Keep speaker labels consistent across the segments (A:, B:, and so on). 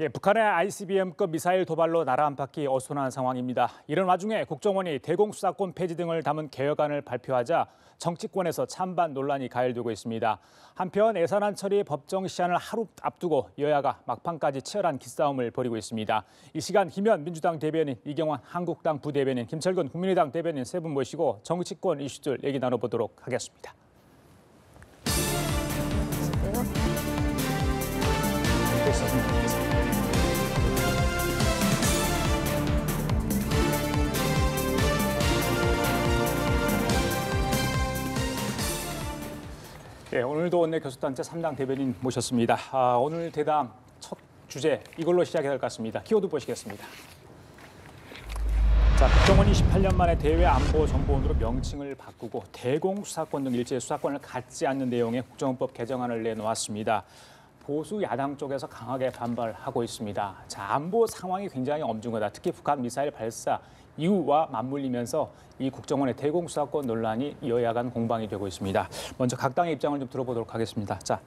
A: 예, 북한의 ICBM급 미사일 도발로 나라 안팎이 어수선한 상황입니다. 이런 와중에 국정원이 대공수사권 폐지 등을 담은 개혁안을 발표하자 정치권에서 찬반 논란이 가열되고 있습니다. 한편 예산안 처리 법정 시한을 하루 앞두고 여야가 막판까지 치열한 기싸움을 벌이고 있습니다. 이 시간 김현 민주당 대변인, 이경환 한국당 부대변인, 김철근 국민의당 대변인 세 분 모시고 정치권 이슈들 얘기 나눠보도록 하겠습니다. 네, 오늘도 원내 교섭단체 3당 대변인 모셨습니다. 오늘 대담 첫 주제 이걸로 시작해야 될 것 같습니다. 키워드 보시겠습니다. 자, 국정원이 18년 만에 대외 안보 정보원으로 명칭을 바꾸고 대공수사권 등 일제의 수사권을 갖지 않는 내용의 국정원법 개정안을 내놓았습니다. 보수 야당 쪽에서 강하게 반발하고 있습니다. 자, 안보 상황이 굉장히 엄중하다. 특히 북한 미사일 발사 이후와 맞물리면서 이 국정원의 대공수사권 논란이 여야 간 공방이 되고 있습니다. 먼저 각 당의 입장을 좀 들어보도록 하겠습니다. 자,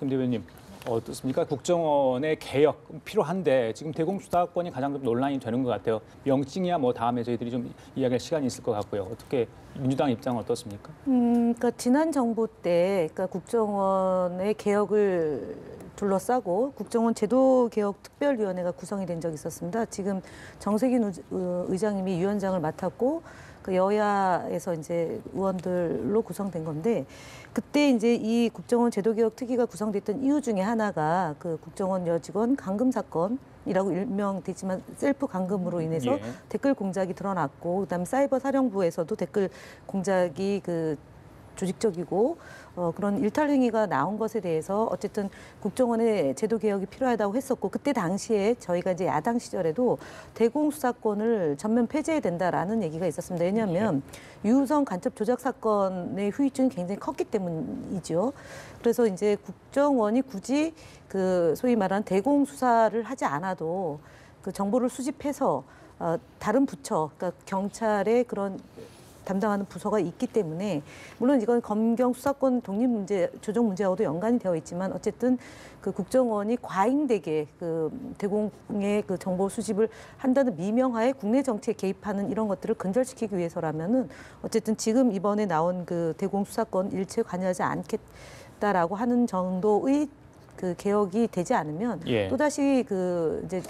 A: 김 대변인 어떻습니까? 국정원의 개혁 필요한데 지금 대공수사권이 가장 좀 논란이 되는 것 같아요. 명칭이야 뭐 다음에 저희들이 좀 이야기할 시간이 있을 것 같고요. 어떻게 민주당 입장은 어떻습니까?
B: 그러니까 지난 정부 때 그러니까 국정원의 개혁을 둘러싸고 국정원 제도개혁특별위원회가 구성이 된 적이 있었습니다. 지금 정세균 의장님이 위원장을 맡았고 그 여야에서 이제 의원들로 구성된 건데 그때 이제 이 국정원 제도개혁 특위가 구성됐던 이유 중에 하나가 그 국정원 여직원 감금 사건이라고 일명되지만 셀프 감금으로 인해서 댓글 공작이 드러났고 그다음에 사이버 사령부에서도 댓글 공작이 그 조직적이고 그런 일탈 행위가 나온 것에 대해서 어쨌든 국정원의 제도 개혁이 필요하다고 했었고 그때 당시에 저희가 이제 야당 시절에도 대공수사권을 전면 폐지해야 된다라는 얘기가 있었습니다. 왜냐하면 유우성 간첩 조작 사건의 후유증이 굉장히 컸기 때문이죠. 그래서 이제 국정원이 굳이 그 소위 말하는 대공수사를 하지 않아도 그 정보를 수집해서 다른 부처, 그러니까 경찰의 그런 담당하는 부서가 있기 때문에 물론 이건 검경 수사권 독립 문제 조정 문제하고도 연관이 되어 있지만 어쨌든 그 국정원이 과잉되게 그 대공의 그 정보 수집을 한다는 미명하에 국내 정치에 개입하는 이런 것들을 근절시키기 위해서라면은 어쨌든 지금 이번에 나온 그 대공 수사권 일체 관여하지 않겠다라고 하는 정도의 그 개혁이 되지 않으면 또다시 그 이제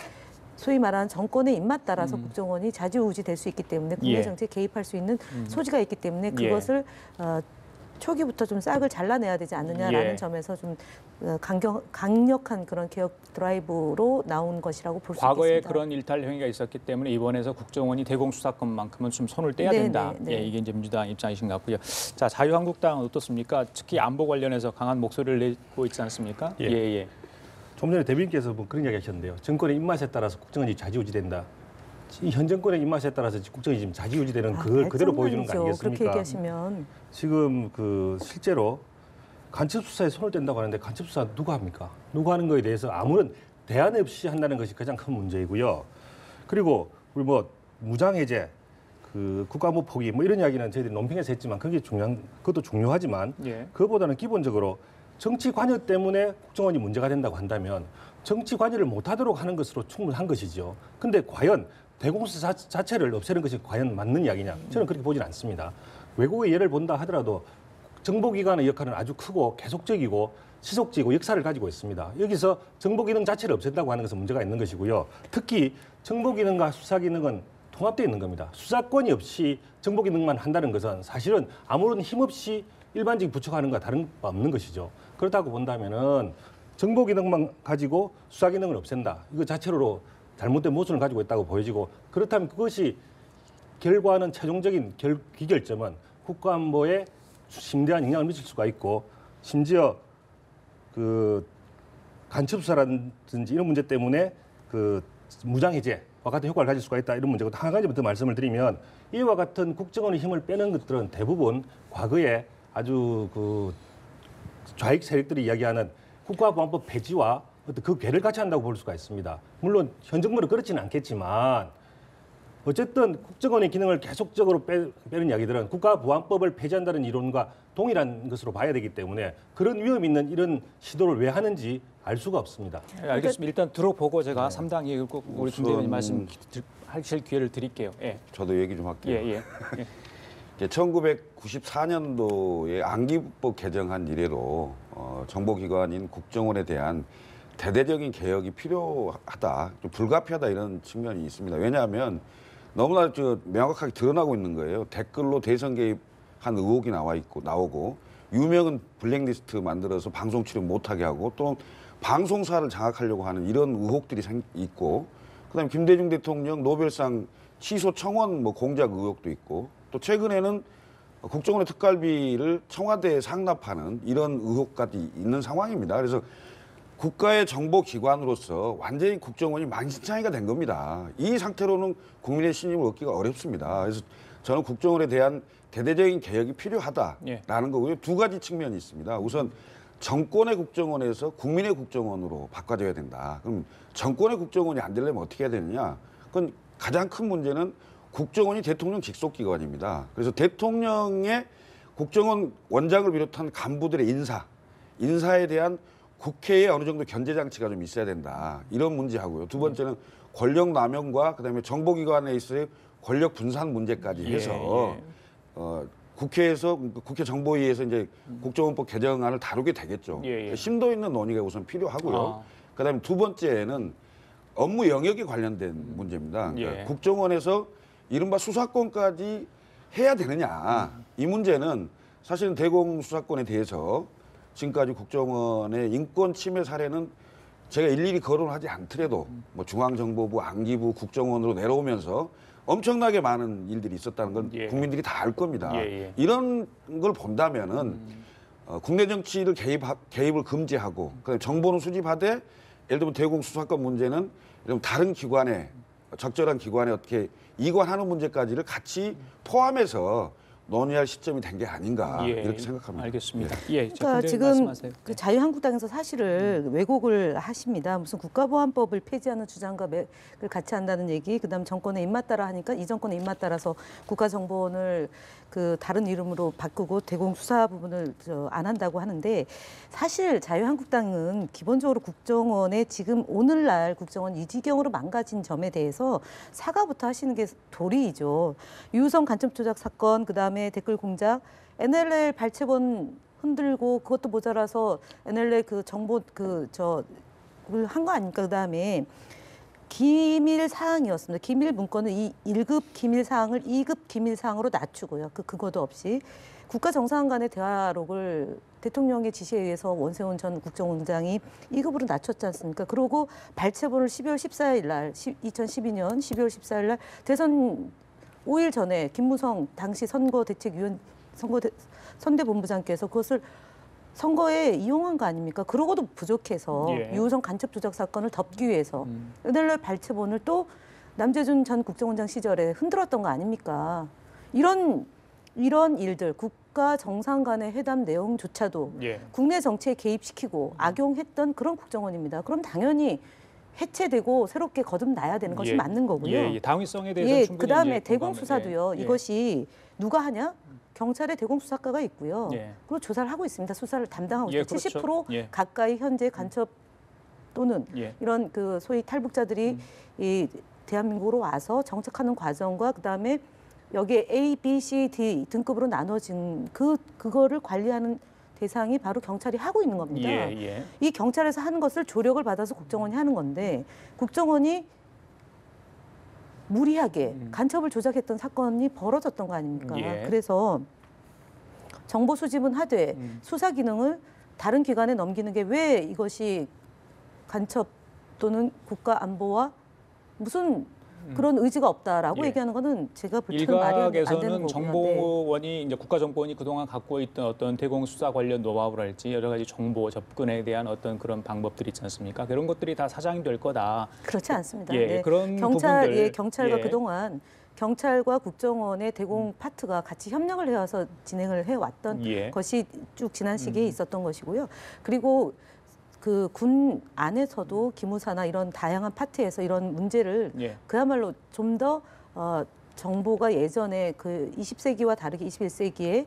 B: 소위 말하는 정권의 입맛 따라서 국정원이 좌지우지 될 수 있기 때문에 국내 정치에 개입할 수 있는 소지가 있기 때문에 그것을 초기부터 좀 싹을 잘라내야 되지 않느냐라는 점에서 좀 강력한 그런 개혁 드라이브로 나온 것이라고 볼 수 있겠습니다.
A: 과거에 그런 일탈 행위가 있었기 때문에 이번에서 국정원이 대공수사권만큼은 좀 손을 떼야 된다. 예, 이게 이제 민주당 입장이신 것 같고요. 자, 자유한국당은 어떻습니까? 특히 안보 관련해서 강한 목소리를 내고 있지 않습니까? 예.
C: 좀 전에 대변인께서 뭐 그런 이야기 하셨는데요. 정권의 입맛에 따라서 국정원이 좌지우지된다. 현 정권의 입맛에 따라서 국정이 지금 좌지우지되는 그걸 그대로 보여주는 거 아니겠습니까?
B: 그렇게 얘기하시면.
C: 지금 그 실제로 간첩 수사에 손을 뗀다고 하는데 간첩 수사 누가 합니까? 누가 하는 거에 대해서 아무런 대안 없이 한다는 것이 가장 큰 문제이고요. 그리고 우리 뭐 무장 해제, 그 국가안보 포기 뭐 이런 이야기는 저희들이 논평에서 했지만 그것도 중요하지만 그것보다는 기본적으로 정치 관여 때문에 국정원이 문제가 된다고 한다면 정치 관여를 못하도록 하는 것으로 충분한 것이죠. 그런데 과연 대공수사 자체를 없애는 것이 과연 맞는 이야기냐? 저는 그렇게 보지는 않습니다. 외국의 예를 본다 하더라도 정보기관의 역할은 아주 크고 계속적이고 지속적이고 역사를 가지고 있습니다. 여기서 정보기능 자체를 없앤다고 하는 것은 문제가 있는 것이고요. 특히 정보기능과 수사기능은 통합되어 있는 겁니다. 수사권이 없이 정보기능만 한다는 것은 사실은 아무런 힘없이 일반적인 부처가 하는 것과 다른 바 없는 것이죠. 그렇다고 본다면은 정보 기능만 가지고 수사 기능을 없앤다. 이거 자체로 잘못된 모순을 가지고 있다고 보여지고 그렇다면 그것이 결과는 최종적인 기결점은 국가안보에 심대한 영향을 미칠 수가 있고 심지어 그 간첩 수사라든지 이런 문제 때문에 그 무장 해제와 같은 효과를 가질 수가 있다 이런 문제고 한 가지만 더 말씀을 드리면 이와 같은 국정원의 힘을 빼는 것들은 대부분 과거에 아주 그 좌익 세력들이 이야기하는 국가보안법 폐지와 어떤 그 괴를 같이 한다고 볼 수가 있습니다. 물론 현 정부는 그렇지는 않겠지만 어쨌든 국정원의 기능을 계속적으로 빼는 이야기들은 국가보안법을 폐지한다는 이론과 동일한 것으로 봐야 되기 때문에 그런 위험 있는 이런 시도를 왜 하는지 알 수가 없습니다.
A: 네, 알겠습니다. 일단 들어보고 제가
D: 네.
A: 3당 얘기를 꼭 우리
D: 우선-
A: 김 대변인 말씀하실 기회를 드릴게요. 예.
D: 저도 얘기 좀 할게요.
A: 예.
D: 1994년도에 안기부법 개정한 이래로 정보기관인 국정원에 대한 대대적인 개혁이 필요하다, 좀 불가피하다 이런 측면이 있습니다. 왜냐하면 너무나 명확하게 드러나고 있는 거예요. 댓글로 대선 개입한 의혹이 나오고 유명은 블랙리스트 만들어서 방송 출연 못하게 하고 또 방송사를 장악하려고 하는 이런 의혹들이 있고, 그다음에 김대중 대통령 노벨상 취소 청원 공작 의혹도 있고, 또 최근에는 국정원의 특갈비를 청와대에 상납하는 이런 의혹까지 있는 상황입니다. 그래서 국가의 정보기관으로서 완전히 국정원이 만신창이가 된 겁니다. 이 상태로는 국민의 신임을 얻기가 어렵습니다. 그래서 저는 국정원에 대한 대대적인 개혁이 필요하다라는 거고요. 두 가지 측면이 있습니다. 우선 정권의 국정원에서 국민의 국정원으로 바꿔줘야 된다. 그럼 정권의 국정원이 안 되려면 어떻게 해야 되느냐? 그건 가장 큰 문제는 국정원이 대통령 직속기관입니다. 그래서 대통령의 국정원 원장을 비롯한 간부들의 인사에 대한 국회에 어느 정도 견제 장치가 좀 있어야 된다. 이런 문제하고요. 두 번째는 권력 남용과 그다음에 정보기관에 있어의 권력 분산 문제까지 해서 국회에서 국회 정보위에서 이제 국정원법 개정안을 다루게 되겠죠. 심도 있는 논의가 우선 필요하고요. 그다음에 두 번째는 업무 영역에 관련된 문제입니다. 그러니까 국정원에서 이른바 수사권까지 해야 되느냐. 이 문제는 사실은 대공수사권에 대해서 지금까지 국정원의 인권 침해 사례는 제가 일일이 거론하지 않더라도 중앙정보부, 안기부, 국정원으로 내려오면서 엄청나게 많은 일들이 있었다는 건 국민들이 다 알 겁니다. 이런 걸 본다면은 국내 정치를 개입을 금지하고 그다음에 정보는 수집하되 예를 들면 대공수사권 문제는 다른 기관에 적절한 기관에 어떻게 이관하는 문제까지를 같이 포함해서 논의할 시점이 된 게 아닌가 이렇게 생각합니다.
A: 알겠습니다.
B: 그러니까 지금 그 자유한국당에서 사실을 왜곡을 하십니다. 무슨 국가보안법을 폐지하는 주장과 맥을 같이 한다는 얘기, 그다음 정권의 입맛 따라 하니까 이 정권의 입맛 따라서 국가정보원을 그 다른 이름으로 바꾸고 대공수사 부분을 안 한다고 하는데, 사실 자유한국당은 기본적으로 국정원의 지금 오늘날 국정원 이 지경으로 망가진 점에 대해서 사과부터 하시는 게 도리이죠. 유우성 간첩 조작 사건, 그다음에 댓글 공작, NLL 발췌본 흔들고 그것도 모자라서 NLL 그 정보 한 거 아닙니까? 그다음에 기밀 사항이었습니다. 기밀 문건을 이 1급 기밀 사항을 2급 기밀 사항으로 낮추고요. 그거도 없이 국가 정상원 간의 대화록을 대통령의 지시에 의해서 원세훈 전 국정원장이 2급으로 낮췄지 않습니까? 그러고 발췌본을 12월 14일 날 2012년 12월 14일 날 대선 5일 전에 김무성 당시 선대본부장께서 그것을 선거에 이용한 거 아닙니까? 그러고도 부족해서 유우성 간첩 조작 사건을 덮기 위해서 NLL 발췌본을 또 남재준 전 국정원장 시절에 흔들었던 거 아닙니까? 이런 일들, 국가 정상 간의 회담 내용조차도 국내 정치에 개입시키고 악용했던 그런 국정원입니다. 그럼 당연히 해체되고 새롭게 거듭나야 되는 것이 맞는 거고요.
A: 당위성에 대해서 충분히
B: 그다음에 대공수사도요. 이것이 누가 하냐? 경찰에 대공수사과가 있고요. 그리고 조사를 하고 있습니다. 수사를 담당하고 있습니다.
A: 그렇죠.
B: 70% 가까이 현재 간첩 또는 이런 그 소위 탈북자들이 이 대한민국으로 와서 정착하는 과정과 그다음에 여기에 A, B, C, D 등급으로 나눠진 그거를 관리하는 대상이 바로 경찰이 하고 있는 겁니다. 이 경찰에서 하는 것을 조력을 받아서 국정원이 하는 건데, 국정원이 무리하게 간첩을 조작했던 사건이 벌어졌던 거 아닙니까? 그래서 정보 수집은 하되 수사 기능을 다른 기관에 넘기는 게 왜 이것이 간첩 또는 국가 안보와 무슨 그런 의지가 없다라고 얘기하는 거는 제가 볼 때는 말이 안 되는
A: 일각에서는
B: 거고요.
A: 정보원이 이제 국가정보원이 그동안 갖고 있던 어떤 대공수사 관련 노하우랄지 여러 가지 정보 접근에 대한 어떤 그런 방법들이 있지 않습니까? 그런 것들이 다 사장이 될 거다.
B: 그렇지 않습니다.
A: 그런
B: 경찰,
A: 부분들,
B: 경찰과 그동안 경찰과 국정원의 대공 파트가 같이 협력을 해와서 진행을 해왔던 것이 쭉 지난 시기에 있었던 것이고요. 그리고 그 군 안에서도 기무사나 이런 다양한 파트에서 이런 문제를 그야말로 좀 더 정보가 예전에 그 20세기와 다르게 21세기에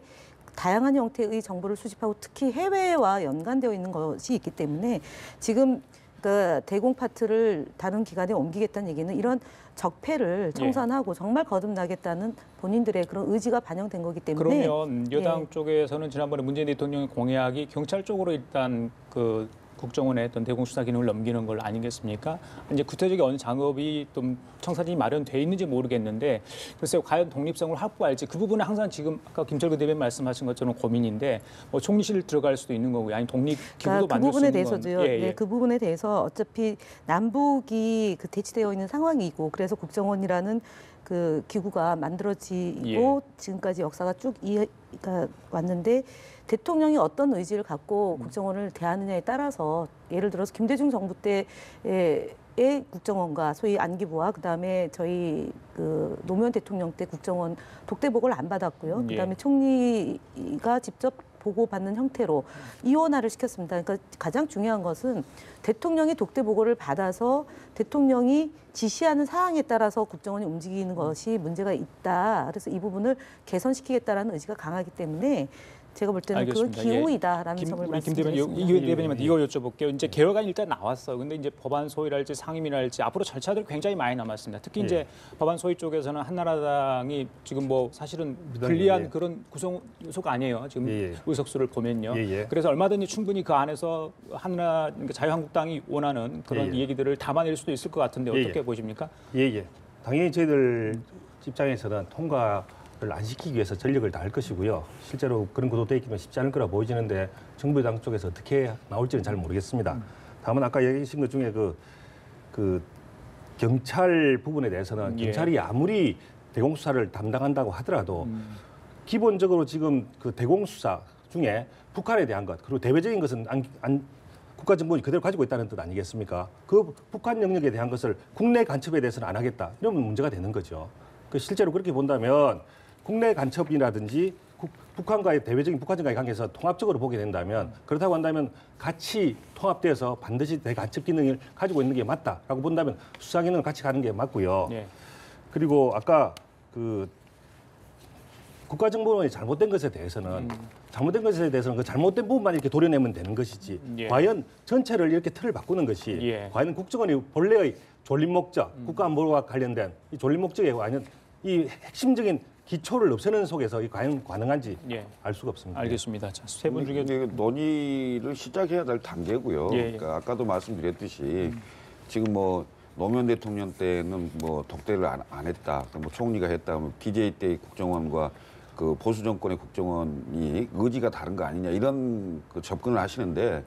B: 다양한 형태의 정보를 수집하고 특히 해외와 연관되어 있는 것이 있기 때문에 지금 그 대공 파트를 다른 기관에 옮기겠다는 얘기는 이런 적폐를 청산하고 정말 거듭나겠다는 본인들의 그런 의지가 반영된 거기 때문에
A: 그러면 여당 쪽에서는 지난번에 문재인 대통령의 공약이 경찰 쪽으로 일단 그 국정원에 어떤 대공 수사 기능을 넘기는 걸 아니겠습니까? 이제 구체적인 어느 작업이 좀 청사진이 마련돼 있는지 모르겠는데 글쎄요, 과연 독립성을 확보할지 그 부분은 항상 지금 아까 김철구 대변인 말씀하신 것처럼 고민인데 뭐 총리실 들어갈 수도 있는 거고요, 아니 독립 기구도
B: 그
A: 만들 수
B: 부분에
A: 있는
B: 대해서도요.
A: 건
B: 네, 그 부분에 대해서 어차피 남북이 그 대치되어 있는 상황이고 그래서 국정원이라는 그 기구가 만들어지고 지금까지 역사가 쭉 이어가 왔는데 대통령이 어떤 의지를 갖고 국정원을 대하느냐에 따라서 예를 들어서 김대중 정부 때의 국정원과 소위 안기부와 그다음에 저희 그 노무현 대통령 때 국정원 독대보고를 안 받았고요. 그다음에 총리가 직접 보고받는 형태로 이원화를 시켰습니다. 그러니까 가장 중요한 것은 대통령이 독대보고를 받아서 대통령이 지시하는 사항에 따라서 국정원이 움직이는 것이 문제가 있다. 그래서 이 부분을 개선시키겠다라는 의지가 강하기 때문에 제가 볼 때는 그건 기우이다라는 점을 말씀드리겠습니다.
A: 이 대변인한테 이거 여쭤볼게요. 이제 개혁안이 일단 나왔어. 근데 이제 법안 소위랄지 상임위랄지 앞으로 절차들이 굉장히 많이 남았습니다. 특히 이제 법안 소위 쪽에서는 한나라당이 지금 뭐 사실은 불리한 그런 구성 요소가 아니에요. 지금 의석수를 보면요. 그래서 얼마든지 충분히 그 안에서 한나라 그러니까 자유한국당이 원하는 그런 얘기들을 담아낼 수도 있을 것 같은데 어떻게 보십니까?
C: 당연히 저희들 입장에서는 통과를 안 시키기 위해서 전력을 다할 것이고요. 실제로 그런 구도되어 있기는 쉽지 않을 거라 보이지는데 정부 여당 쪽에서 어떻게 나올지는 잘 모르겠습니다. 다만 아까 얘기하신 것 중에 그 경찰 부분에 대해서는 경찰이 아무리 대공수사를 담당한다고 하더라도 기본적으로 지금 그 대공수사 중에 북한에 대한 것 그리고 대외적인 것은 국가정보원이 그대로 가지고 있다는 뜻 아니겠습니까? 그 북한 영역에 대한 것을 국내 간첩에 대해서는 안 하겠다. 이러면 문제가 되는 거죠. 실제로 그렇게 본다면 국내 간첩이라든지 북한과의 대외적인 북한과의 관계에서 통합적으로 보게 된다면 그렇다고 한다면 같이 통합돼서 반드시 대간첩 기능을 가지고 있는 게 맞다라고 본다면 수사 기능을 같이 가는 게 맞고요. 그리고 아까 그 국가정보원이 잘못된 것에 대해서는 그 잘못된 부분만 이렇게 도려내면 되는 것이지 과연 전체를 이렇게 틀을 바꾸는 것이 과연 국정원이 본래의 존립 목적, 국가안보와 관련된 이 존립 목적에 과연 이 핵심적인 기초를 없애는 속에서 이 과연 가능한지 알 수가 없습니다.
A: 알겠습니다. 세 분 중에
D: 논의를 시작해야 될 단계고요. 그러니까 아까도 말씀드렸듯이 지금 뭐 노무현 대통령 때는 뭐 독대를 안 했다, 뭐 총리가 했다, 뭐 DJ 때 국정원과 그 보수 정권의 국정원이 의지가 다른 거 아니냐 이런 그 접근을 하시는데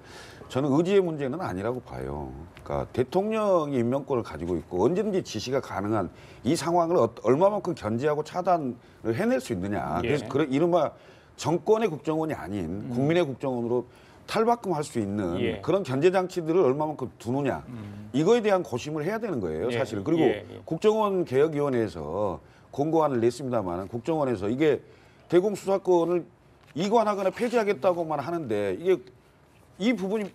D: 저는 의지의 문제는 아니라고 봐요. 그러니까 대통령이 임명권을 가지고 있고 언제든지 지시가 가능한 이 상황을 얼마만큼 견제하고 차단을 해낼 수 있느냐. 그래서 이른바 정권의 국정원이 아닌 국민의 국정원으로 탈바꿈할 수 있는 그런 견제 장치들을 얼마만큼 두느냐. 이거에 대한 고심을 해야 되는 거예요, 사실은. 그리고 국정원 개혁위원회에서 공고안을 냈습니다만 국정원에서 이게 대공수사권을 이관하거나 폐지하겠다고만 하는데 이게 이 부분이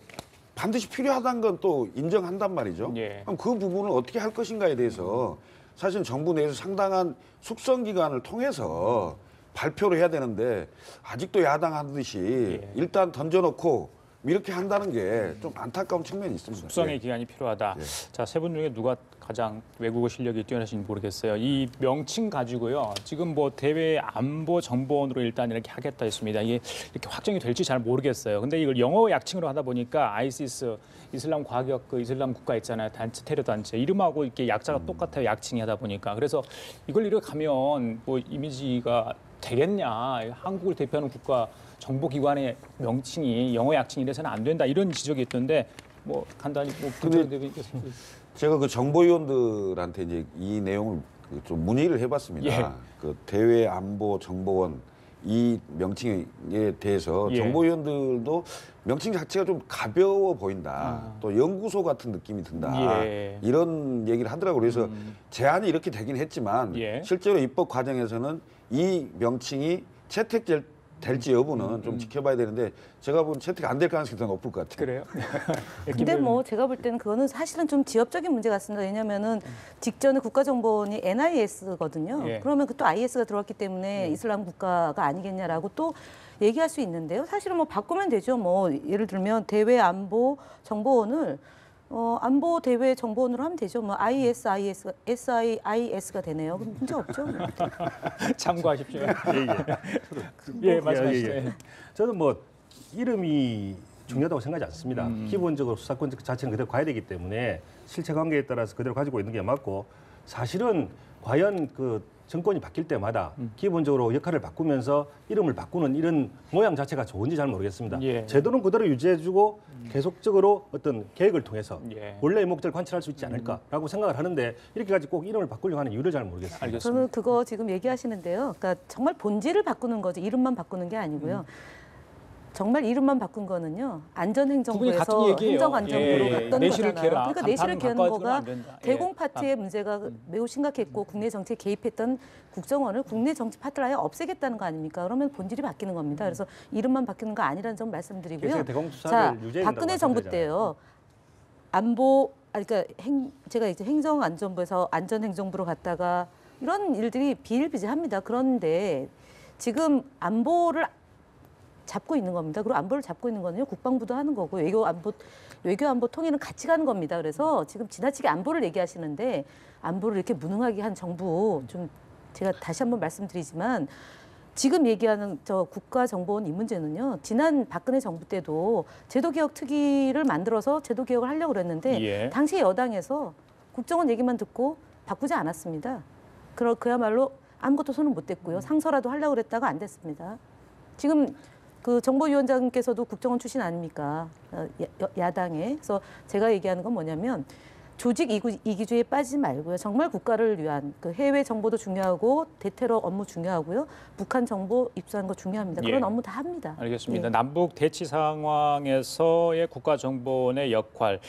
D: 반드시 필요하다는 건 또 인정한단 말이죠. 그럼 그 부분을 어떻게 할 것인가에 대해서 사실 정부 내에서 상당한 숙성 기간을 통해서 발표를 해야 되는데 아직도 야당 하듯이 일단 던져놓고 이렇게 한다는 게 좀 안타까운 측면이 있습니다.
A: 숙성의 기간이 필요하다. 자, 세 분 중에 누가 가장 외국어 실력이 뛰어나신지 모르겠어요. 이 명칭 가지고요. 지금 뭐 대외 안보 정보원으로 일단 이렇게 하겠다 했습니다. 이게 이렇게 확정이 될지 잘 모르겠어요. 근데 이걸 영어 약칭으로 하다 보니까 아이시스 이슬람 과격 그 이슬람 국가 있잖아요. 단체 테러 단체 이름하고 이렇게 약자가 똑같아요. 약칭이 하다 보니까. 그래서 이걸 이렇게 가면 뭐 이미지가 되겠냐. 한국을 대표하는 국가 정보기관의 명칭이 영어 약칭이 돼서는 안 된다. 이런 지적이 있던데 뭐 간단히 뭐
D: 제가 그 정보위원들한테 이제 이 내용을 좀 문의를 해봤습니다. 그 대외 안보 정보원 이 명칭에 대해서 정보위원들도 명칭 자체가 좀 가벼워 보인다. 또 연구소 같은 느낌이 든다. 이런 얘기를 하더라고요. 그래서 제안이 이렇게 되긴 했지만 실제로 입법 과정에서는 이 명칭이 채택될 될지 여부는 좀 지켜봐야 되는데 제가 보는 채택 안 될 가능성이 더 높을 것 같아요.
A: 그래요?
B: 근데 뭐 제가 볼 때는 그거는 사실은 좀 지엽적인 문제 같습니다. 왜냐하면은 직전에 국가정보원이 NIS거든요.
A: 예.
B: 그러면 그 또 IS가 들어왔기 때문에 이슬람 국가가 아니겠냐라고 또 얘기할 수 있는데요. 사실은 뭐 바꾸면 되죠. 뭐 예를 들면 대외 안보 정보원을 안보 대외 정보원으로 하면 되죠. 뭐 SIS가 되네요. 그럼 문제 없죠.
A: 참고하십시오.
C: 예.
A: 예, 말씀하시죠. 예.
C: 저는 뭐 이름이 중요하다고 생각하지 않습니다. 기본적으로 수사권 자체는 그대로 가야 되기 때문에 실체 관계에 따라서 그대로 가지고 있는 게 맞고 사실은 과연 그 정권이 바뀔 때마다 기본적으로 역할을 바꾸면서 이름을 바꾸는 이런 모양 자체가 좋은지 잘 모르겠습니다.
A: 예.
C: 제도는 그대로 유지해주고 계속적으로 어떤 계획을 통해서
A: 예.
C: 원래의 목적을 관철할 수 있지 않을까라고 생각을 하는데 이렇게까지 꼭 이름을 바꾸려고 하는 이유를 잘 모르겠습니다.
A: 알겠습니다.
B: 저는 그거 지금 얘기하시는데요. 그러니까 정말 본질을 바꾸는 거죠. 이름만 바꾸는 게 아니고요. 정말 이름만 바꾼 거는요.
A: 그분이
B: 안전행정부에서
A: 같은 얘기예요.
B: 행정안전부로
A: 예,
B: 갔던
A: 내실을
B: 거잖아요.
A: 캐라.
B: 그러니까 내실을 캐는
A: 바꿔주면
B: 거가
A: 안 된다. 예.
B: 대공 파트의 문제가 매우 심각했고 국내 정치에 개입했던 국정원을 국내 정치 파트를 아예 없애겠다는 거 아닙니까? 그러면 본질이 바뀌는 겁니다. 그래서 이름만 바뀌는 거 아니라는 점 말씀드리고요.
C: 그래서 대공 수사를
B: 자,
C: 유지해야 된다고
B: 박근혜 정부
C: 말씀드리잖아요.
B: 때요. 안보, 그러니까 제가 이제 행정안전부에서 안전행정부로 갔다가 이런 일들이 비일비재합니다. 그런데 지금 안보를 잡고 있는 겁니다. 그리고 안보를 잡고 있는 거는요. 국방부도 하는 거고 외교안보 통일은 같이 가는 겁니다. 그래서 지금 지나치게 안보를 얘기하시는데 안보를 이렇게 무능하게 한 정부 좀 제가 다시 한번 말씀드리지만 지금 얘기하는 저 국가정보원 이 문제는요. 지난 박근혜 정부 때도 제도개혁 특위를 만들어서 제도개혁을 하려고 그랬는데
A: 예.
B: 당시 여당에서 국정원 얘기만 듣고 바꾸지 않았습니다. 그야말로 아무것도 손을 못 댔고요. 상서라도 하려고 그랬다가 안 됐습니다. 지금 그 정보위원장께서도 국정원 출신 아닙니까? 야당에. 그래서 제가 얘기하는 건 뭐냐면 조직 이기주의에 빠지지 말고요. 정말 국가를 위한 그 해외 정보도 중요하고 대테러 업무 중요하고요. 북한 정보 입수하는 거 중요합니다. 그런
A: 예.
B: 업무 다 합니다.
A: 알겠습니다.
B: 예.
A: 남북 대치 상황에서의 국가정보원의 역할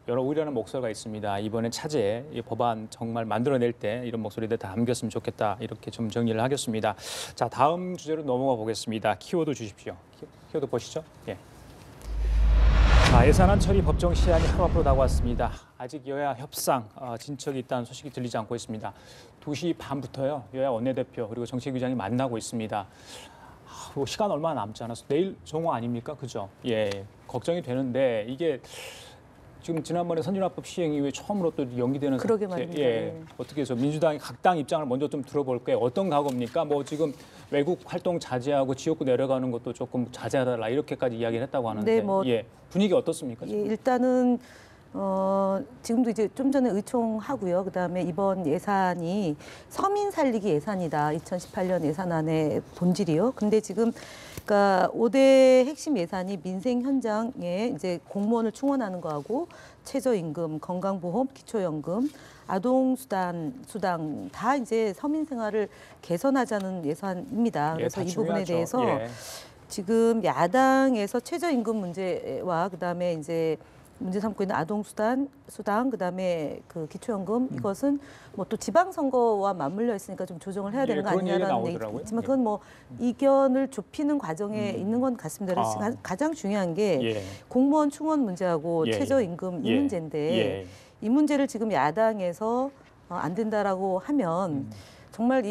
A: 여러 우려하는 목소리가 있습니다. 이번에 차제 이 법안 정말 만들어낼 때 이런 목소리들 다 담겼으면 좋겠다. 이렇게 좀 정리를 하겠습니다. 자, 다음 주제로 넘어가 보겠습니다. 키워드 주십시오. 키워드 보시죠. 예. 자, 예산안 처리 법정 시한이 하루 앞으로 다가왔습니다. 아직 여야 협상 진척이 있다는 소식이 들리지 않고 있습니다. 2시 반부터요. 여야 원내대표 그리고 정책위장이 만나고 있습니다. 시간 얼마 남지 않아서 내일 정오 아닙니까? 그죠? 예, 걱정이 되는데 이게 지금 지난번에 선진화법 시행 이후에 처음으로 또 연기되는
B: 그러게
A: 상태.
B: 말입니다.
A: 예,
B: 예.
A: 어떻게 해서 민주당이 각 당 입장을 먼저 좀 들어볼까요? 어떤 각오입니까? 뭐 지금 외국 활동 자제하고 지역구 내려가는 것도 조금 자제하달라 이렇게까지 이야기를 했다고 하는데
B: 네, 뭐
A: 예, 분위기 어떻습니까?
B: 예,
A: 지금?
B: 일단은 지금도 이제 좀 전에 의총하고요. 그다음에 이번 예산이 서민 살리기 예산이다. 2018년 예산안의 본질이요. 근데 지금 그러니까 5대 핵심 예산이 민생 현장에 이제 공무원을 충원하는 거하고 최저임금, 건강보험, 기초연금, 아동수당 다 이제 서민 생활을 개선하자는 예산입니다.
A: 예,
B: 그래서
A: 다
B: 이 부분에
A: 중요하죠.
B: 대해서
A: 예.
B: 지금 야당에서 최저임금 문제와 그다음에 이제 문제 삼고 있는 아동수당, 그다음에 그 기초연금 이것은 뭐 또 지방선거와 맞물려 있으니까 좀 조정을 해야
A: 예,
B: 되는 거
A: 그런 얘기가
B: 아니냐라는 얘기
A: 나오더라고요.
B: 있지만
A: 예.
B: 그건 뭐 이견을 좁히는 과정에 있는 건 같습니다. 그래서
A: 아.
B: 가장 중요한 게
A: 예.
B: 공무원 충원 문제하고
A: 예,
B: 최저임금 이
A: 예.
B: 문제인데
A: 예.
B: 이 문제를 지금 야당에서 안 된다라고 하면 정말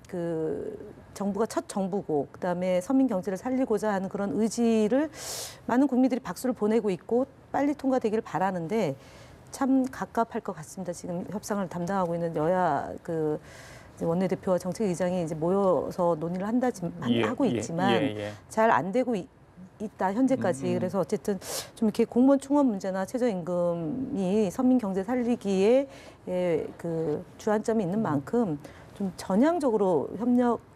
B: 그 정부가 첫 정부고 그다음에 서민 경제를 살리고자 하는 그런 의지를 많은 국민들이 박수를 보내고 있고 빨리 통과되기를 바라는데 참 갑갑할 것 같습니다. 지금 협상을 담당하고 있는 여야 그 이제 원내대표와 정책위장이 이제 모여서 논의를 하고 있지만 잘 안 되고 있다 현재까지. 그래서 어쨌든 좀 이렇게 공무원 충원 문제나 최저임금이 서민 경제 살리기에 그 주안점이 있는 만큼 좀 전향적으로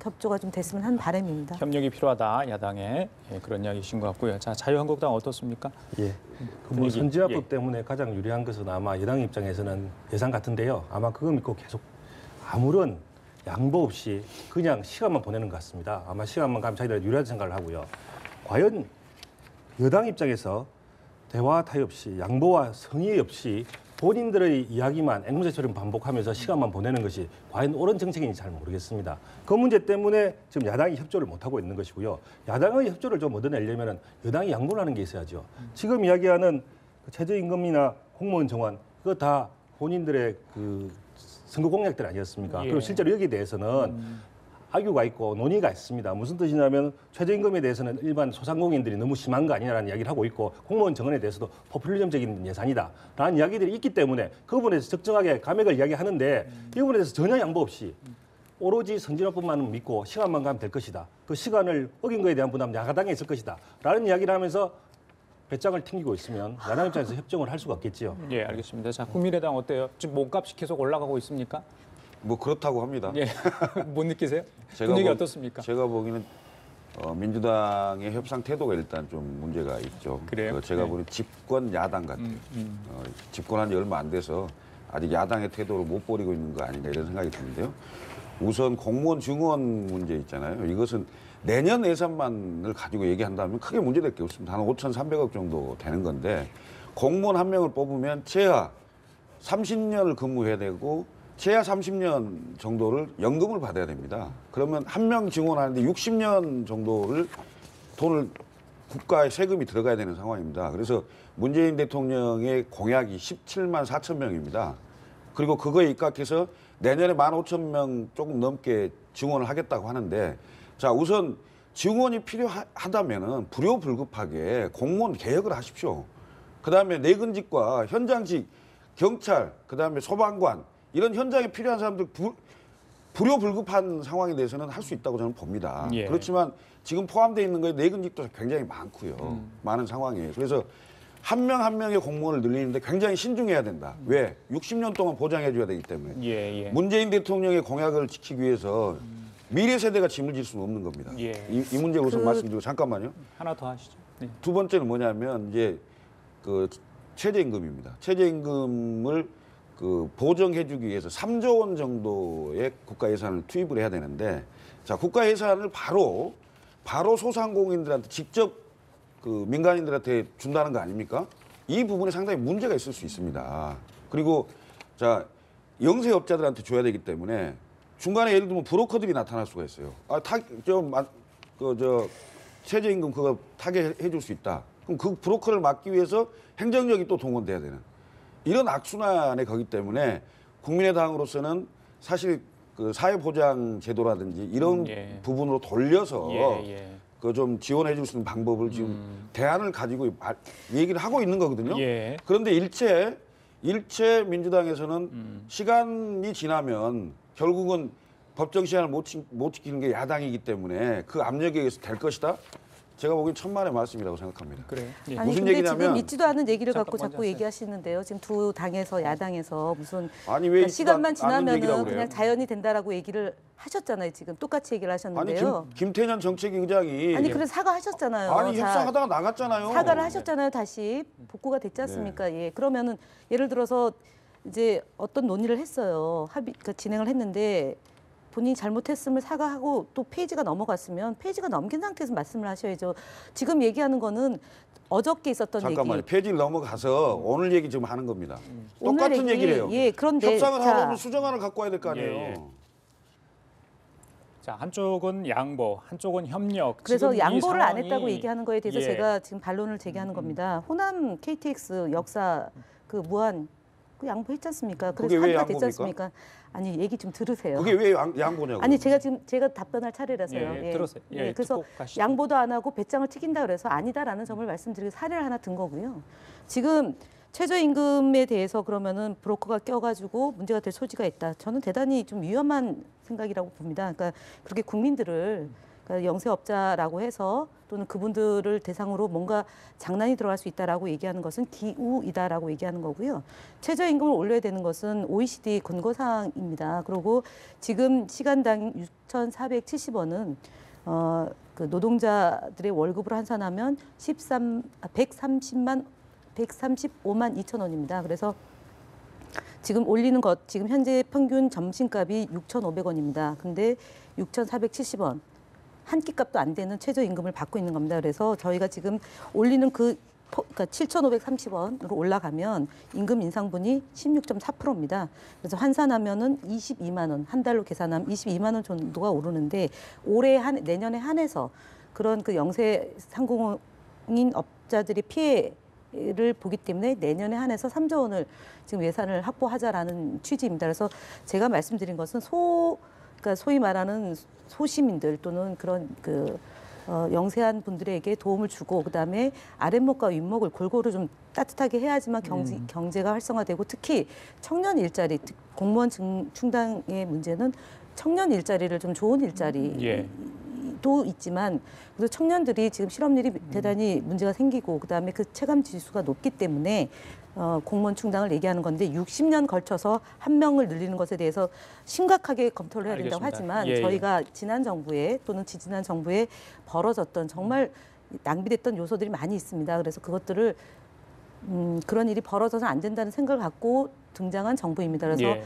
B: 협조가 좀 됐으면 하는 바람입니다.
A: 협력이 필요하다 야당에 그런 이야기이신 것 같고요. 자, 자유한국당 어떻습니까?
C: 예. 뭐 선진화법 때문에 가장 유리한 것은 아마 여당 입장에서는 예산 같은데요. 아마 그거 믿고 계속 아무런 양보 없이 그냥 시간만 보내는 것 같습니다. 아마 시간만 가면 자기들 유리하다 생각을 하고요. 과연 여당 입장에서 대화 타협 없이 양보와 성의 없이 본인들의 이야기만 앵무새처럼 반복하면서 시간만 보내는 것이 과연 옳은 정책인지 잘 모르겠습니다. 그 문제 때문에 지금 야당이 협조를 못하고 있는 것이고요. 야당의 협조를 좀 얻어내려면 여당이 양보를 하는 게 있어야죠. 지금 이야기하는 최저임금이나 공무원 정원 그거 다 본인들의 그 선거 공약들 아니었습니까?
A: 예.
C: 그리고 실제로 여기에 대해서는 악유가 있고 논의가 있습니다. 무슨 뜻이냐면 최저임금에 대해서는 일반 소상공인들이 너무 심한 거 아니냐라는 이야기를 하고 있고 공무원 정원에 대해서도 포퓰리즘적인 예산이다라는 이야기들이 있기 때문에 그 부분에서 적정하게 감액을 이야기하는데 이 부분에 대해서 전혀 양보 없이 오로지 선진화법만 믿고 시간만 가면 될 것이다. 그 시간을 어긴 거에 대한 부담은 야당에 있을 것이다. 라는 이야기를 하면서 배짱을 튕기고 있으면 야당 입장에서 협정을 할 수가 없겠지요.
A: 예, 알겠습니다. 자, 국민의당 어때요? 지금 몸값이 계속 올라가고 있습니까?
D: 뭐 그렇다고 합니다.
A: 예, 못 느끼세요? 분위기 어떻습니까?
D: 제가 보기에는 민주당의 협상 태도가 일단 좀 문제가 있죠.
A: 그래요?
D: 제가
A: 네.
D: 보기엔 집권 야당 같아요. 집권한 지 얼마 안 돼서 아직 야당의 태도를 못 버리고 있는 거 아닌가 이런 생각이 드는데요. 우선 공무원 증원 문제 있잖아요. 이것은 내년 예산만을 가지고 얘기한다면 크게 문제될 게 없습니다. 한 5,300억 정도 되는 건데 공무원 한 명을 뽑으면 최하 30년을 근무해야 되고 최하 30년 정도를 연금을 받아야 됩니다. 그러면 한 명 증원하는데 60년 정도를 돈을 국가의 세금이 들어가야 되는 상황입니다. 그래서 문재인 대통령의 공약이 17만 4천 명입니다. 그리고 그거에 입각해서 내년에 15,000명 조금 넘게 증원을 하겠다고 하는데 자 우선 증원이 필요하다면은 불효불급하게 공무원 개혁을 하십시오. 그다음에 내근직과 현장직 경찰 그다음에 소방관 이런 현장에 필요한 사람들 불효불급한 상황에 대해서는 할 수 있다고 저는 봅니다.
A: 예.
D: 그렇지만 지금 포함되어 있는 거에 내근직도 굉장히 많고요. 많은 상황이에요. 그래서 한 명 한 명의 공무원을 늘리는데 굉장히 신중해야 된다. 왜? 60년 동안 보장해 줘야 되기 때문에.
A: 예, 예.
D: 문재인 대통령의 공약을 지키기 위해서 미래 세대가 짐을 질 수는 없는 겁니다.
A: 예.
D: 이 문제 우선 말씀드리고 잠깐만요.
A: 하나 더 하시죠. 네.
D: 두 번째는 뭐냐면 이제 그 최저임금입니다. 최저임금을 그 보정해주기 위해서 3조 원 정도의 국가 예산을 투입을 해야 되는데 자 국가 예산을 바로 소상공인들한테 직접 그 민간인들한테 준다는 거 아닙니까? 이 부분에 상당히 문제가 있을 수 있습니다. 그리고 자 영세업자들한테 줘야 되기 때문에 중간에 예를 들면 브로커들이 나타날 수가 있어요. 최저임금 그거 타개해 줄 수 있다. 그럼 그 브로커를 막기 위해서 행정력이 또 동원돼야 되는 이런 악순환에 가기 때문에 국민의당으로서는 사실 그 사회보장 제도라든지 이런
A: 예.
D: 부분으로 돌려서
A: 예.
D: 그 좀 지원해 줄 수 있는 방법을 지금 대안을 가지고 얘기를 하고 있는 거거든요.
A: 예.
D: 그런데 일체 민주당에서는 시간이 지나면 결국은 법정 시한을 못 지키는 게 야당이기 때문에 그 압력에 의해서 될 것이다. 제가 보기엔 천만의 말씀이라고 생각합니다.
A: 그래요. 예.
B: 아니
D: 무슨
B: 근데
D: 얘기냐면-
B: 지금 있지도 않은 얘기를 갖고
A: 잠깐
B: 자꾸
A: 먼저
B: 얘기하시는데요. 지금 두 당에서 야당에서 무슨
D: 아니 왜
B: 그러니까 시간만
D: 있지도 않은 얘기라고
B: 지나면은
D: 그래요?
B: 그냥 자연이 된다라고 얘기를 하셨잖아요. 지금 똑같이 얘기를
D: 아니
B: 하셨는데요.
D: 김태년 정책위의장이
B: 아니 그래서 사과하셨잖아요.
D: 아니
B: 자,
D: 협상하다가 나갔잖아요.
B: 사과를 하셨잖아요. 다시 복구가 됐지 않습니까? 예. 그러면은 예를 들어서 이제 어떤 논의를 했어요. 그러니까 진행을 했는데 본인이 잘못했음을 사과하고 또 페이지가 넘어갔으면 페이지가 넘긴 상태에서 말씀을 하셔야죠. 지금 얘기하는 거는 어저께 있었던
D: 잠깐만요.
B: 얘기.
D: 페이지를 넘어가서 오늘 얘기 지금 하는 겁니다.
B: 오늘
D: 똑같은
B: 얘기,
D: 얘기를 해요.
B: 예, 그런데
D: 협상을
B: 자,
D: 하려면 수정안을 갖고 와야 될 거 아니에요.
A: 예. 자, 한쪽은 양보, 한쪽은 협력.
B: 그래서
A: 지금 이
B: 양보를 안
A: 상황이-
B: 했다고 얘기하는 거에 대해서
A: 예.
B: 제가 지금 반론을 제기하는 겁니다. 호남 KTX 역사 그 무한 그 양보했지 않습니까? 그래서
D: 그게 왜
B: 합의가 됐지
D: 양보입니까?
B: 않습니까? 아니 얘기 좀 들으세요.
D: 그게 왜 양보냐고.
B: 아니 제가 지금 제가 답변할 차례라서요.
A: 예, 들었어요. 예,
B: 그래서
A: 듣고 가시죠.
B: 양보도 안 하고 배짱을 튀긴다 그래서 아니다라는 점을 말씀드리고 사례를 하나 든 거고요. 지금 최저임금에 대해서 그러면은 브로커가 껴가지고 문제가 될 소지가 있다. 저는 대단히 좀 위험한 생각이라고 봅니다. 그러니까 그렇게 국민들을 그러니까 영세업자라고 해서 또는 그분들을 대상으로 뭔가 장난이 들어갈 수 있다라고 얘기하는 것은 기우이다라고 얘기하는 거고요. 최저임금을 올려야 되는 것은 OECD 권고사항입니다. 그리고 지금 시간당 6,470원은 그 노동자들의 월급으로 환산하면 135만 2천 원입니다. 그래서 지금 올리는 것, 지금 현재 평균 점심값이 6,500원입니다. 근데 6,470원. 한 끼 값도 안 되는 최저임금을 받고 있는 겁니다. 그래서 저희가 지금 올리는 그 그러니까 7,530원으로 올라가면 임금 인상분이 16.4%입니다. 그래서 환산하면은 22만 원, 한 달로 계산하면 22만 원 정도가 오르는데 내년에 한해서 그런 그 영세 상공인 업자들이 피해를 보기 때문에 내년에 한해서 3조 원을 지금 예산을 확보하자라는 취지입니다. 그래서 제가 말씀드린 것은 그러니까 소위 말하는 소시민들 또는 그런 영세한 분들에게 도움을 주고 그다음에 아랫목과 윗목을 골고루 좀 따뜻하게 해야지만 경제가 활성화되고 특히 청년 일자리, 공무원 충당의 문제는 청년 일자리를 좀 좋은 일자리 도 있지만 그래서 청년들이 지금 실업률이 대단히 문제가 생기고 그다음에 그 체감 지수가 높기 때문에 공무원 충당을 얘기하는 건데 60년 걸쳐서 한 명을 늘리는 것에 대해서 심각하게 검토를 해야 된다고
A: 알겠습니다.
B: 하지만 저희가 지난 정부에 또는 지지난 정부에 벌어졌던 정말 낭비됐던 요소들이 많이 있습니다. 그래서 그것들을 그런 일이 벌어져서 안 된다는 생각을 갖고 등장한 정부입니다. 그래서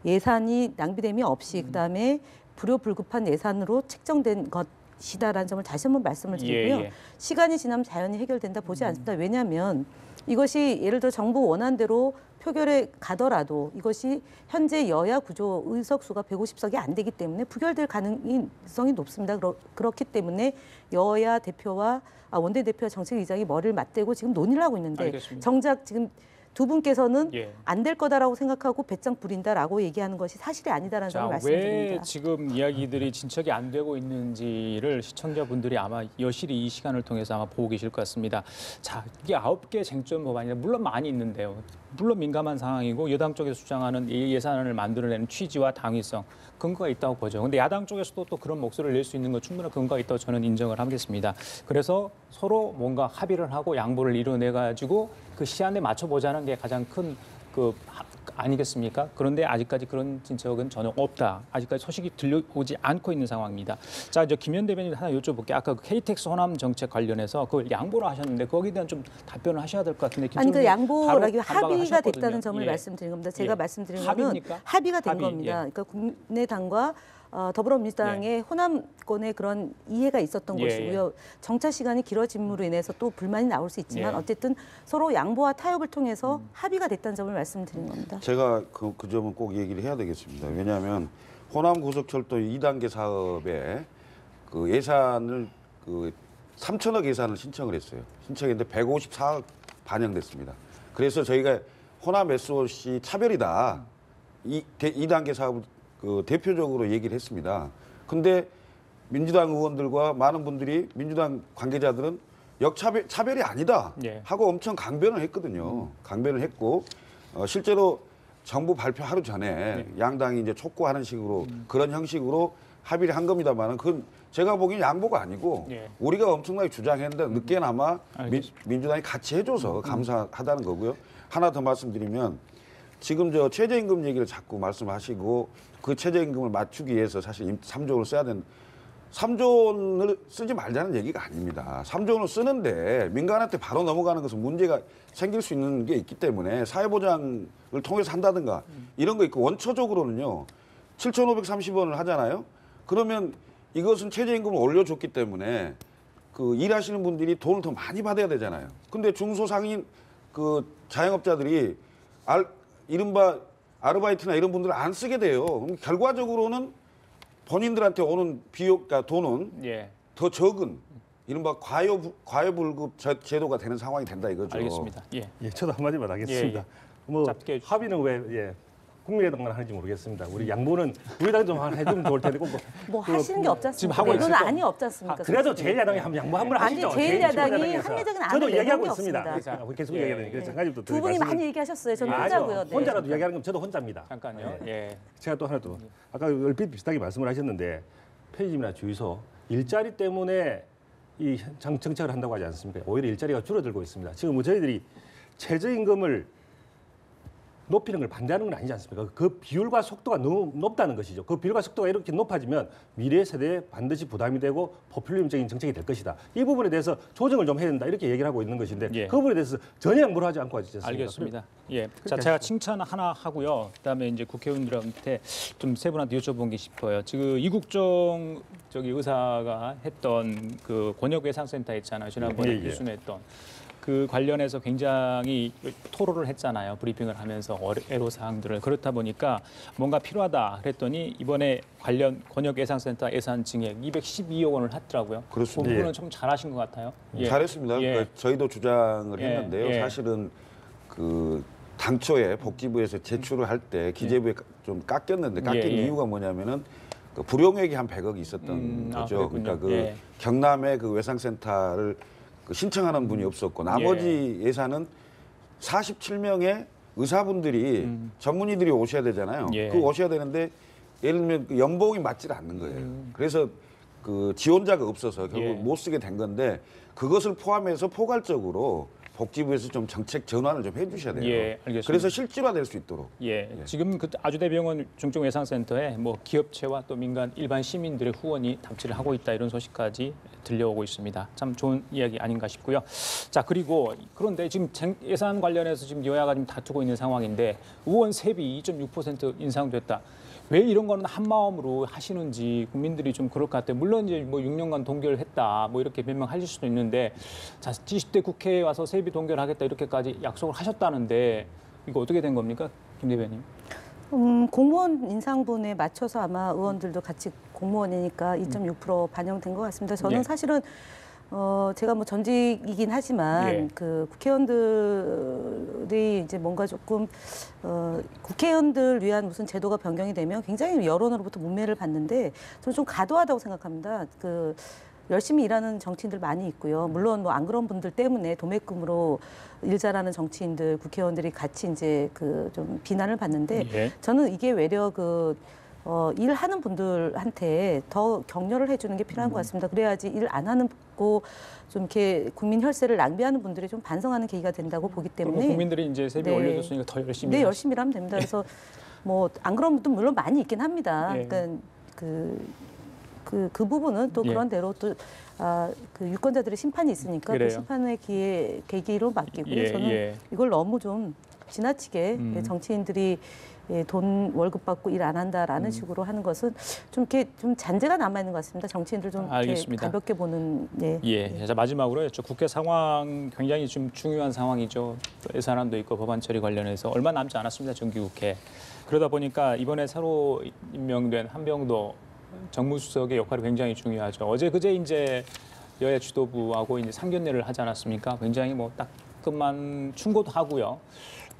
B: 예산이 낭비됨이 없이 그다음에 불효불급한 예산으로 책정된 것이다라는 점을 다시 한번 말씀을 드리고요. 시간이 지나면 자연히 해결된다 보지 않습니다. 왜냐하면 이것이 예를 들어 정부 원안대로 표결에 가더라도 이것이 현재 여야 구조 의석수가 150석이 안 되기 때문에 부결될 가능성이 높습니다. 그렇기 때문에 여야 대표와 원내대표와 정책위장이 머리를 맞대고 지금 논의를 하고 있는데
A: 알겠습니다.
B: 정작 지금 두 분께서는 안 될 거다라고 생각하고 배짱 부린다라고 얘기하는 것이 사실이 아니다라는 점을 말씀드립니다.
A: 왜 지금 이야기들이 진척이 안 되고 있는지를 시청자분들이 아마 여실히 이 시간을 통해서 아마 보고 계실 것 같습니다. 자, 이게 9개 쟁점 법안이 물론 많이 있는데요. 물론 민감한 상황이고 여당 쪽에서 주장하는 이 예산안을 만들어내는 취지와 당위성, 근거가 있다고 보죠. 근데 야당 쪽에서도 또 그런 목소리를 낼 수 있는 건 충분한 근거가 있다고 저는 인정을 하겠습니다. 그래서 서로 뭔가 합의를 하고 양보를 이뤄내가지고 그 시한에 맞춰보자는 게 가장 큰 아니겠습니까? 그런데 아직까지 그런 진척은 전혀 없다. 아직까지 소식이 들려오지 않고 있는 상황입니다. 자, 이제 김현 대변인 하나 여쭤볼게요. 아까 그 KTX 호남 정책 관련해서 그걸 양보를 하셨는데 거기에 대한 좀 답변을 하셔야 될 것 같은데.
B: 아니, 그 양보라기 합의가 됐다는 점을 말씀드린 겁니다. 제가 말씀드린 거는
A: 합의입니까?
B: 합의가 된 겁니다. 그러니까 국민의당과 더불어민주당의 호남권에 그런 이해가 있었던 것이고요. 정차 시간이 길어짐으로 인해서 또 불만이 나올 수 있지만 어쨌든 서로 양보와 타협을 통해서 합의가 됐다는 점을 말씀드린 겁니다.
D: 제가 그 점은 꼭 얘기를 해야 되겠습니다. 왜냐하면 호남 고속철도 2단계 사업에 그 예산을 3천억 예산을 신청을 했어요. 신청했는데 154억 반영됐습니다. 그래서 저희가 호남 SOC 차별이다. 2단계 사업을 대표적으로 얘기를 했습니다. 근데 민주당 의원들과 많은 분들이 민주당 관계자들은 차별이 아니다 하고 엄청 강변을 했거든요. 강변을 했고 실제로 정부 발표 하루 전에 양당이 이제 촉구하는 식으로 그런 형식으로 합의를 한 겁니다만은 그건 제가 보기엔 양보가 아니고 우리가 엄청나게 주장했는데 늦게나마 민주당이 같이 해줘서 감사하다는 거고요. 하나 더 말씀드리면 지금 저 최저임금 얘기를 자꾸 말씀하시고 그 최저임금을 맞추기 위해서 사실 3조 원을 써야 되는 3조 원을 쓰지 말자는 얘기가 아닙니다. 3조 원을 쓰는데 민간한테 바로 넘어가는 것은 문제가 생길 수 있는 게 있기 때문에 사회보장을 통해서 한다든가 이런 거 있고 원초적으로는요. 7,530원을 하잖아요. 그러면 이것은 최저임금을 올려줬기 때문에 그 일하시는 분들이 돈을 더 많이 받아야 되잖아요. 근데 중소상인 그 자영업자들이 이른바 아르바이트나 이런 분들은 안 쓰게 돼요. 그럼 결과적으로는 본인들한테 오는 그러니까 돈은 더 적은 이른바 과여불급 제도가 되는 상황이 된다 이거죠.
A: 알겠습니다.
C: 저도 한마디만 하겠습니다. 뭐 합의는 왜 국민의당만 하는지 모르겠습니다. 우리 양보는 우리 당도 좀 해주면 좋을 텐데
B: 뭐 하시는 게 없지 않습니까?
A: 지금 하고
B: 이건 아니 없지 않습니까?
C: 그래도 제1야당이 한번 양보 한번 하시죠.
B: 아니 제1야당이 합리적인 안을
C: 저도 얘기하고
B: 내놓은 게
C: 있습니다.
B: 없습니다.
C: 계속 얘기하는 그래서 한 가지 또
B: 두 분이 많이 얘기하셨어요. 저는 혼자고요. 네.
C: 혼자라도 얘기하는 건 저도 혼자입니다.
A: 잠깐요.
C: 제가 또 하나 더 아까 얼핏 비슷하게 말씀을 하셨는데 편의점이나 주유소 일자리 때문에 이 정책을 한다고 하지 않습니까? 오히려 일자리가 줄어들고 있습니다. 지금 뭐 저희들이 최저임금을 높이는 걸 반대하는 건 아니지 않습니까? 그 비율과 속도가 너무 높다는 것이죠. 그 비율과 속도가 이렇게 높아지면 미래 세대에 반드시 부담이 되고 포퓰리즘적인 정책이 될 것이다. 이 부분에 대해서 조정을 좀 해야 된다 이렇게 얘기를 하고 있는 것인데 그 부분에 대해서 전혀 양보를 하지 않고 하지 않습니까?
A: 알겠습니다. 자, 제가 칭찬 하나 하고요. 그다음에 이제 국회의원들한테 좀 세 분한테 여쭤본 게 싶어요. 지금 이국정 의사가 했던 그 권역예산센터 있잖아요. 지난번에 뉴스냈던. 그 관련해서 굉장히 토론을 했잖아요. 브리핑을 하면서 애로사항들을. 그렇다 보니까 뭔가 필요하다 그랬더니 이번에 관련 권역예산센터 예산 증액 212억 원을 했더라고요.
D: 그렇습니다.
A: 그 부분은 좀 잘하신 것 같아요.
D: 잘했습니다.
A: 예.
D: 그러니까 저희도 주장을
A: 예,
D: 했는데요.
A: 예.
D: 사실은 그 당초에 복지부에서 제출을 할 때 기재부에 좀 깎였는데 깎인
A: 예, 예.
D: 이유가 뭐냐면은 그 불용액이 한 100억이 있었던 거죠.
A: 그랬군요.
D: 그러니까 그
A: 예.
D: 경남의 그 외상센터를 그 신청하는 분이 없었고 나머지 예산은 47명의 의사분들이 전문의들이 오셔야 되잖아요.
A: 예.
D: 그 오셔야 되는데 예를 들면 그 연봉이 맞질 않는 거예요. 그래서 그 지원자가 없어서 결국
A: 예.
D: 못 쓰게 된 건데 그것을 포함해서 포괄적으로 복지부에서 좀 정책 전환을 좀 해주셔야 돼요.
A: 예, 알겠습니다.
D: 그래서 실질화될 수 있도록.
A: 예, 지금 그 아주대병원 중증예상센터에 뭐 기업체와 또 민간 일반 시민들의 후원이 답지를 하고 있다 이런 소식까지 들려오고 있습니다. 참 좋은 이야기 아닌가 싶고요. 자, 그리고 그런데 지금 예산 관련해서 지금 여야가 좀 다투고 있는 상황인데 의원 세비 2.6% 인상됐다. 왜 이런 거는 한 마음으로 하시는지 국민들이 좀 그럴 것 같아요. 물론 이제 뭐 6년간 동결했다 뭐 이렇게 변명하실 수도 있는데 자 20대 국회에 와서 세비 동결하겠다 이렇게까지 약속을 하셨다는데 이거 어떻게 된 겁니까, 김 대변인?
B: 공무원 인상분에 맞춰서 아마 의원들도 같이 공무원이니까 2.6% 반영된 것 같습니다. 저는
A: 예.
B: 사실은 제가 뭐 전직이긴 하지만
A: 예.
B: 그 국회의원들이 이제 뭔가 조금 국회의원들 위한 무슨 제도가 변경이 되면 굉장히 여론으로부터 문매를 받는데 저는 좀 과도하다고 생각합니다. 그 열심히 일하는 정치인들 많이 있고요. 물론 뭐 안 그런 분들 때문에 도매금으로 일 잘하는 정치인들, 국회의원들이 같이 이제 그 좀 비난을 받는데
A: 예.
B: 저는 이게 외려 그 일하는 분들한테 더 격려를 해주는 게 필요한 것 같습니다. 그래야지 일 안 하는 거 좀 이렇게 국민 혈세를 낭비하는 분들이 좀 반성하는 계기가 된다고 보기
A: 그러면
B: 때문에
A: 국민들이 이제 세비
B: 네.
A: 올려줬으니까 더 열심히
B: 네, 열심히 일하면 됩니다. 그래서 뭐 안 그런 분도 물론 많이 있긴 합니다.
A: 예.
B: 그러니까 그 부분은 또
A: 예.
B: 그런 대로 또 그 유권자들의 심판이 있으니까 그
A: 그래요.
B: 심판의 계기로 맡기고요.
A: 예,
B: 저는
A: 예.
B: 이걸 너무 좀 지나치게 정치인들이 돈 월급 받고 일 안 한다라는 식으로 하는 것은 좀 이렇게 좀 잔재가 남아 있는 것 같습니다. 정치인들 좀 이렇게
A: 알겠습니다.
B: 가볍게 보는 예.
A: 예. 자, 마지막으로 저 국회 상황 굉장히 좀 중요한 상황이죠. 또 예산안도 있고 법안 처리 관련해서 얼마 남지 않았습니다. 정기국회. 그러다 보니까 이번에 새로 임명된 한병도 정무수석의 역할이 굉장히 중요하죠. 어제 그제 이제 여야 지도부하고 이제 상견례를 하지 않았습니까? 굉장히 뭐 따끔한 충고도 하고요.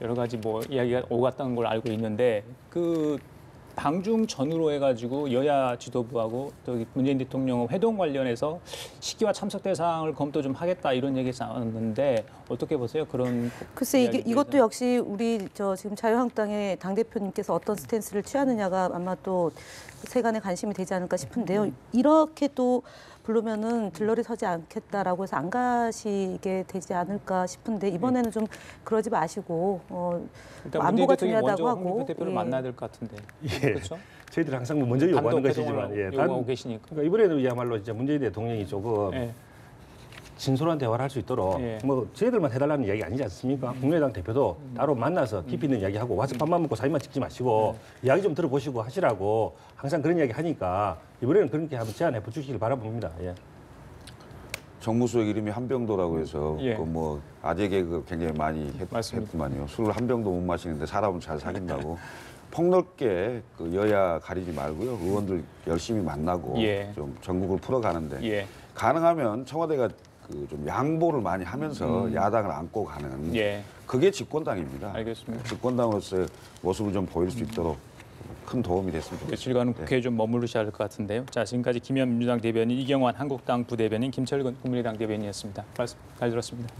A: 여러 가지 뭐 이야기가 오갔다는 걸 알고 있는데 그 방중 전후로 해가지고 여야 지도부하고 또 문재인 대통령 회동 관련해서 시기와 참석 대상을 검토 좀 하겠다 이런 얘기 나왔는데 어떻게 보세요? 그런
B: 글쎄
A: 이야기에
B: 이것도
A: 대해서.
B: 역시 우리 지금 자유한국당의 당 대표님께서 어떤 스탠스를 취하느냐가 아마 또 세간의 관심이 되지 않을까 싶은데요. 이렇게 또 부르면은 들러리 서지 않겠다라고 해서 안 가시게 되지 않을까 싶은데 이번에는 좀 그러지 마시고
A: 일단
B: 안보가
A: 문재인 대통령이
B: 중요하다고
A: 먼저
B: 하고
A: 홍준표 대표를
B: 예.
A: 만나야 될 것 같은데.
C: 예.
A: 그렇죠?
C: 저희들이 항상 먼저 요구하는
A: 단독
C: 것이지만
A: 회동을
C: 예.
A: 요구하고 계시니까.
C: 그러니까 이번에는야말로 진짜 문재인 대통령이 조금
A: 예.
C: 진솔한 대화를 할 수 있도록
A: 예.
C: 뭐 저희들만 해달라는 이야기 아니지 않습니까? 국민의당 대표도 따로 만나서 깊이 있는 이야기하고 와서 밥만 먹고 사진만 찍지 마시고 이야기 좀 들어보시고 하시라고 항상 그런 이야기 하니까 이번에는 그렇게 한번 제안해 주시길 바라봅니다. 예.
D: 정무수석 이름이 한병도라고 해서
A: 예.
D: 그 뭐 아재 개그 굉장히 많이
A: 맞습니다.
D: 했구만요. 술을 한 병도 못 마시는데 사람은 잘 사귄다고. 폭넓게 그 여야 가리지 말고요. 의원들 열심히 만나고
A: 예.
D: 좀 전국을 풀어가는데
A: 예.
D: 가능하면 청와대가 그 좀 양보를 많이 하면서 야당을 안고 가는
A: 예.
D: 그게 집권당입니다.
A: 알겠습니다.
D: 집권당으로서의 모습을 좀 보일 수 있도록 큰 도움이 됐으면 좋겠습니다.
A: 며칠간은 국회에 좀 머무르셔야 할 것 같은데요. 자, 지금까지 김현 민주당 대변인, 이경환 한국당 부대변인, 김철근 국민의당 대변인이었습니다. 말씀 잘 들었습니다.